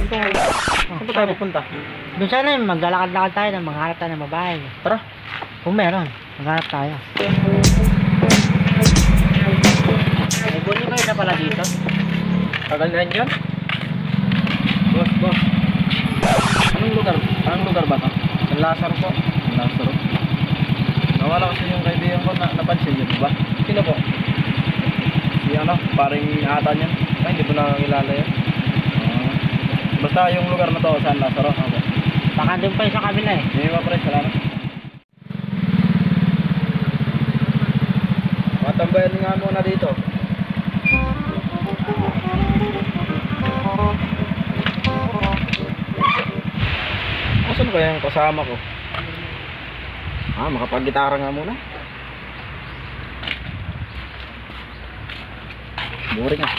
Saan pa tayo pupunta? Doon sana maglalakad-lakad tayo ng maghanap tayo ng babae. Tara. Kung meron, maghanap tayo. May buli kayo na pala dito? Tagal na yan? Boss. Anong lugar ba ito? San Lazaro po. San Lazaro. Nawala kasi yung kaibigan ko na napansin niyo ba? Sino po? Si paring ata niyan. Ay, hindi po nakakilala yan. Basta yung lugar na to, San Lazaro. Okay. Baka doon pa sa kabila eh. Hindi ba pre, salamat. Matambayan nga muna dito. Asan kaya yung kasama ko? Makapag-gitara nga muna. Boring ah.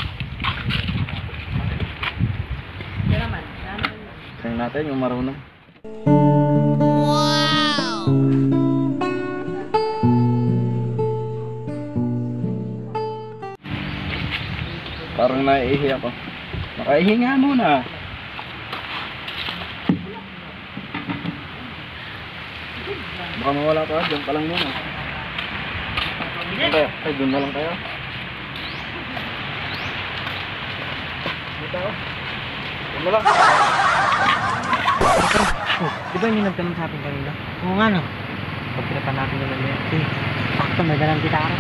Tingnan natin yung marunong. Wow! Parang naiihi ako. Nakaihi nga muna. Baka mawala ka, dyan pa lang muna. Ay, dun na lang tayo. Dito. Dun na lang. Di ba yung nagtanong sa atin kanina? Oo nga no. Pag pinapan natin naman yan. Sakto, may dalang gitara.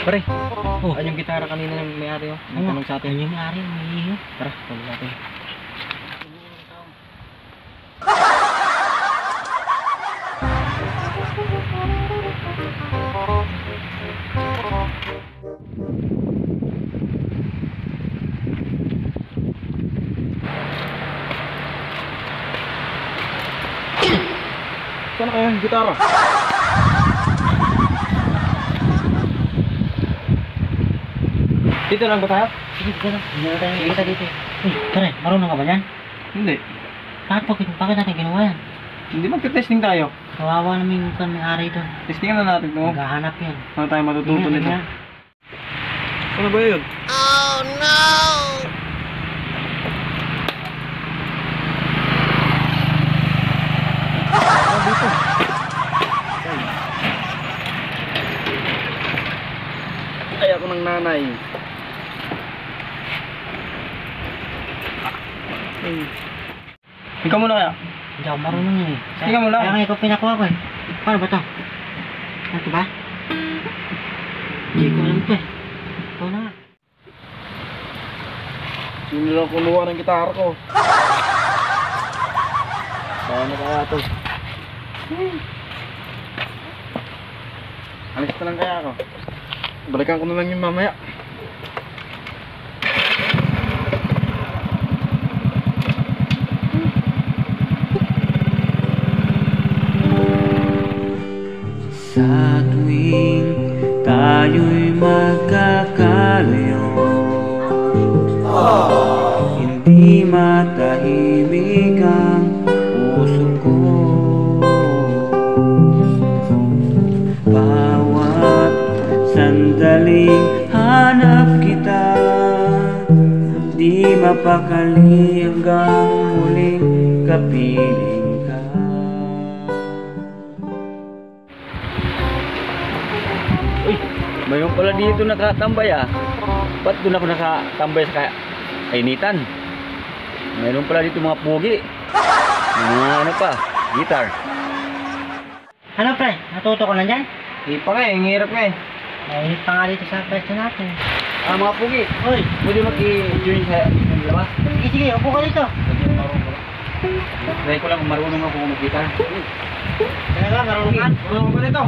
Pare, ano yung gitara kanina ng may-ari oh? Ang tanong sa atin. Ano yung may-ari? May Tara, tanong natin. Saan kaya yung gitara? Dito lang ba tayo? Sige, dito lang. Hindi na tayo nakikita dito. Uy, pare, marunong ka ba yan? Hindi. Bakit natin ginawa yan? Hindi magte-testing tayo. Kawawa namin yung may-ari doon. Testing na natin ito. Maghahanap yan. Ano tayo matututo nito? Ano ba yun? Oh no! Dito. Ay, ako ng nanay. Ikaw muna kaya? Hindi ako marunong yun eh. Tingnan mo lang. Kaya nga ikaw pinakuha ko eh. Paano ba ito? Ano ba? Hindi ko alam ito eh. Ikaw na nga. Sino lang kumuha ng gitara ko? Paano kaya ito? Alis na lang kaya ako. Balikan ko na lang yung mamaya. Sa tuwing tayo'y magkakalayo, hindi matahimik ang puso ko. Bawat sandaling hanap kita, di mapakali hanggang muling kapiling ka. Mayroon pala dito nakatambay ah. Ba't doon ako nakatambay sa kainitan? Mayroon pala dito mga pugi. Mga ano pa, guitar. Ano pre? Natuto ko na dyan? Hindi pa nga eh, ang hirap nga eh. Mahirap pa nga dito sa pwesto natin. Mga pugi. Uy! Pwede mag-i-join sa labas. Sige, upo ka dito. Try ko lang kung marunong ako mag-guitar. Talaga, marunong ka? Marunong ko nito.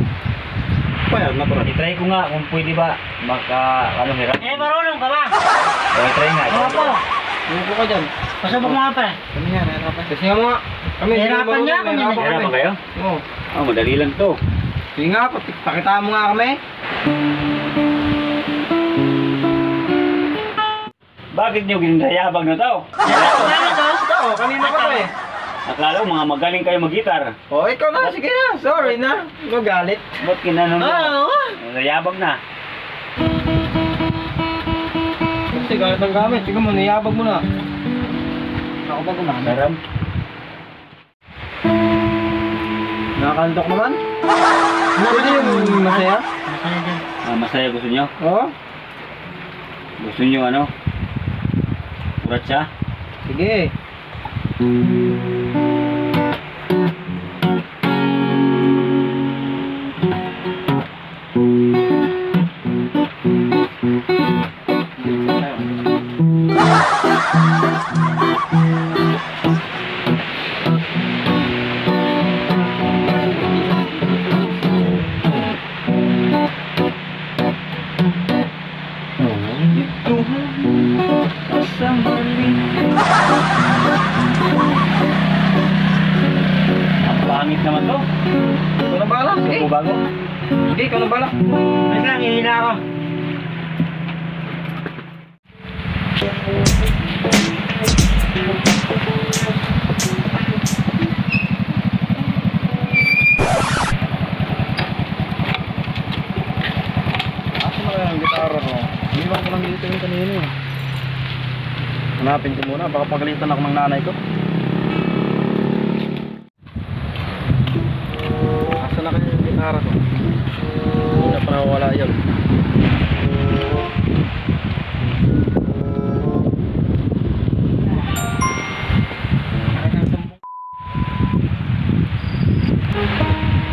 Payag na pala. I-try ko nga kung pwede ba hirap. Eh, marunong ka ba? Try nga. Opo. Upo ka dyan. Pasabog mo nga pre. Kami nga, nahirapan. Kasi nga mga. Kami, Nahirapan niya ako niya. Hirapan kayo? Oo. Madali lang to. Sige nga, pakita mo nga kami. Bakit nyo ginayabang na to? Ano to? Ikaw, kanina pa to eh. Akala ko mga magaling kayo mag-gitar. Oh, ikaw na. Sige na. Sorry na. Magalit. Ba't kinanong mo? Oo. Nayabag na. Kasi galit ang gamit. Sige mo, niyabag mo na. Ako ba gumamit? Daram. Nakakantok naman? Pwede yung masaya? Masaya dyan. Masaya gusto nyo? Oo. Gusto nyo ano? Urat siya? Sige. Ito sa mali. Ang pangit naman to. Ikaw na bala. Sige. Ito bago. Sige, ikaw na bala. Wait lang, hihina ako. Asa na kaya ang gitara ko? Iniwan ko lang dito yung kanina eh. Hanapin ko muna, baka pagalitan ako ng nanay ko. Asa na kaya yung gitara ko? Hindi na pa nawawala yun.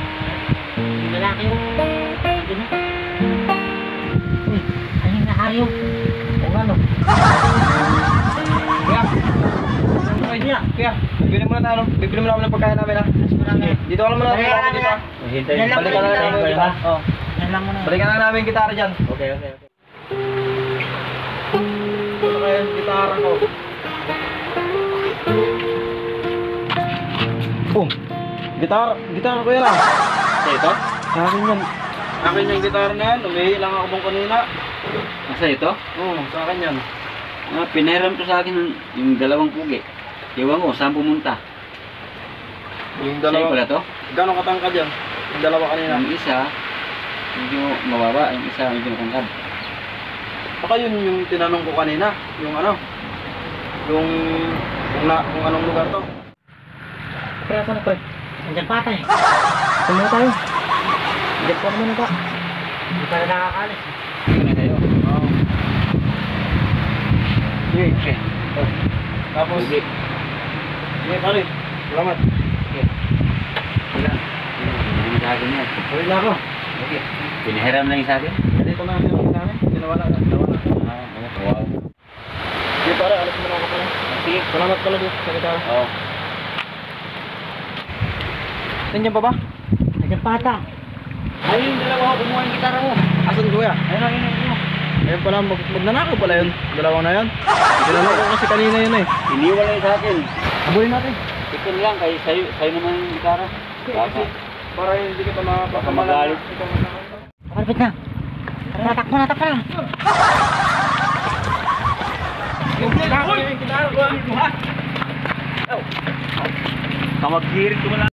Lalaki yun. Ito na. Uy, ayun na ayaw. O nga no? Kuya! Ay, kuya! Bibili muna tayo, bibili muna ako ng pagkain namin ha. Sige. Dito ka lang muna. Balikan lang dito. Hintay. Yan lang Balikan lang muna namin tayo, kita. Oh. Yan lang muna. Balikan lang namin yung gitara dyan. Okay, okay, okay. Ito na kaya yung gitara ko. Boom! Gitara ko yan ah. Asa ito? Sa akin yan. Sa akin yung gitara na yan. Umihi lang ako bang kanina. Asa ito? Oo, sa akin yan. Pinahiram to sa akin yung dalawang pugi. Iwan ko, saan pumunta? Yung Sa'yo dalawa. pala to? Gano'ng katangkad yan? Yung dalawa kanina. Yung isa, medyo mababa. Yung isa, medyo matangkad. Baka yun yung tinanong ko kanina. Yung ano? Kung anong lugar to. Kaya saan na pre? Nandiyan pa tayo. Saan muna tayo? Get pa naman ito. Hindi pa na nakakalis. Sige na kayo. Oo. Sige. Okay. Tapos, sige pare. Salamat. Wala. Yung sa akin yan. Uwi na ako. Okay. Pinahiram lang yung sa akin? Dito na yung sa amin. Nawala. Wow. Sige pare, alas mo na ako pala. Sige. Salamat pala dito sa gitara. Oo. Nandiyan pa ba? Nandiyan pa ata. Ayun, dalawa ko kumuha yung gitara mo. Asan kuya? Ayun, ayun, ayun. Ayun pala, magnanakaw pala yun. Dalawang na yun. Tinanong ko kasi kanina yun eh. Iniwan lang yung sa akin. Habulin natin. Ito lang, kay sa'yo naman yung gitara. Baka. Para hindi kita Baka magalit. Kapalapit na. Natakbo na. Yung gitara ko Kamagkirit ko mo lang.